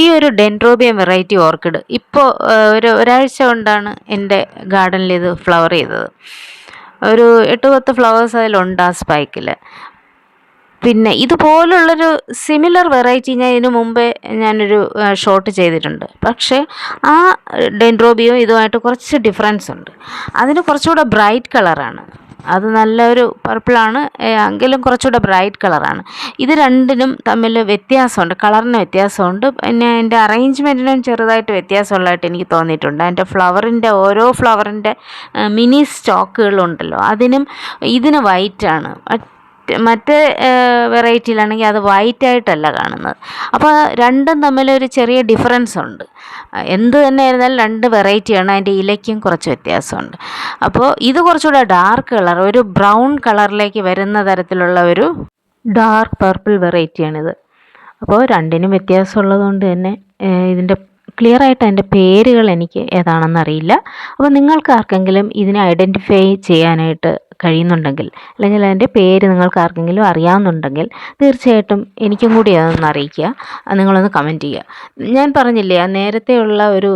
ഈ ഒരു dendrobium variety orchid ഇപ്പോൾ ഒരാഴ്ച കൊണ്ടാണ് എൻ്റെ ഗാർഡനിൽ ഇത് ഫ്ലവർ ചെയ്തത്. ഒരു 8-10 ഫ്ലവേഴ്സ് അതിലുണ്ട് ആ സ്പൈക്കിൽ. പിന്നെ ഇതുപോലുള്ളൊരു സിമിലർ വെറൈറ്റി ഞാൻ ഇതിനു മുമ്പേ ഞാനൊരു ഷോട്ട് ചെയ്തിട്ടുണ്ട്. പക്ഷേ ആ ഡെൻഡ്രോബിയും ഇതുമായിട്ട് കുറച്ച് ഡിഫറൻസ് ഉണ്ട്. അതിന് കുറച്ചുകൂടെ ബ്രൈറ്റ് കളറാണ്. അത് നല്ലൊരു പർപ്പിളാണ്, എങ്കിലും കുറച്ചുകൂടെ ബ്രൈറ്റ് കളറാണ്. ഇത് രണ്ടിനും തമ്മിൽ വ്യത്യാസമുണ്ട്, കളറിന് വ്യത്യാസമുണ്ട്. പിന്നെ അതിൻ്റെ അറേഞ്ച്മെൻറ്റിനും ചെറുതായിട്ട് വ്യത്യാസമുള്ളതായിട്ട് എനിക്ക് തോന്നിയിട്ടുണ്ട്. അതിൻ്റെ ഓരോ ഫ്ലവറിൻ്റെ മിനി സ്റ്റോക്കുകളുണ്ടല്ലോ, ഇതിന് വൈറ്റാണ്. മറ്റേ വെറൈറ്റിയിലാണെങ്കിൽ അത് വൈറ്റായിട്ടല്ല കാണുന്നത്. അപ്പോൾ രണ്ടും തമ്മിലൊരു ചെറിയ ഡിഫറൻസ് ഉണ്ട്. എന്ത് തന്നെ ആയിരുന്നാലും രണ്ട് വെറൈറ്റിയാണ്. അതിൻ്റെ ഇലയ്ക്കും കുറച്ച് വ്യത്യാസമുണ്ട്. അപ്പോൾ ഇത് കുറച്ചുകൂടെ ഡാർക്ക് കളർ, ഒരു ബ്രൗൺ കളറിലേക്ക് വരുന്ന തരത്തിലുള്ള ഒരു ഡാർക്ക് പർപ്പിൾ വെറൈറ്റിയാണിത്. അപ്പോൾ രണ്ടിനും വ്യത്യാസമുള്ളത് കൊണ്ട് തന്നെ ഇതിൻ്റെ ക്ലിയറായിട്ട് അതിൻ്റെ പേരുകൾ എനിക്ക് ഏതാണെന്ന് അറിയില്ല. അപ്പോൾ നിങ്ങൾക്ക് ആർക്കെങ്കിലും ഇതിനെ ഐഡൻറ്റിഫൈ ചെയ്യാനായിട്ട് കഴിയുന്നുണ്ടെങ്കിൽ, അല്ലെങ്കിൽ അതിൻ്റെ പേര് നിങ്ങൾക്ക് ആർക്കെങ്കിലും അറിയാവുന്നുണ്ടെങ്കിൽ തീർച്ചയായിട്ടും എനിക്കും കൂടി അതൊന്ന് അറിയിക്കുക. നിങ്ങളൊന്ന് കമൻറ്റ് ചെയ്യുക. ഞാൻ പറഞ്ഞില്ലേ, ആ നേരത്തെയുള്ള ഒരു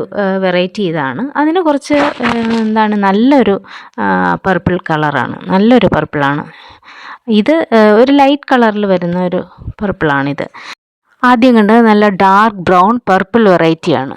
വെറൈറ്റി ഇതാണ്. അതിന് കുറച്ച് നല്ലൊരു പർപ്പിൾ കളറാണ്, നല്ലൊരു പർപ്പിളാണ്. ഇത് ഒരു ലൈറ്റ് കളറിൽ വരുന്ന ഒരു പർപ്പിളാണിത്. ആദ്യം കണ്ടത് നല്ല ഡാർക്ക് ബ്രൗൺ പർപ്പിൾ വെറൈറ്റിയാണ്.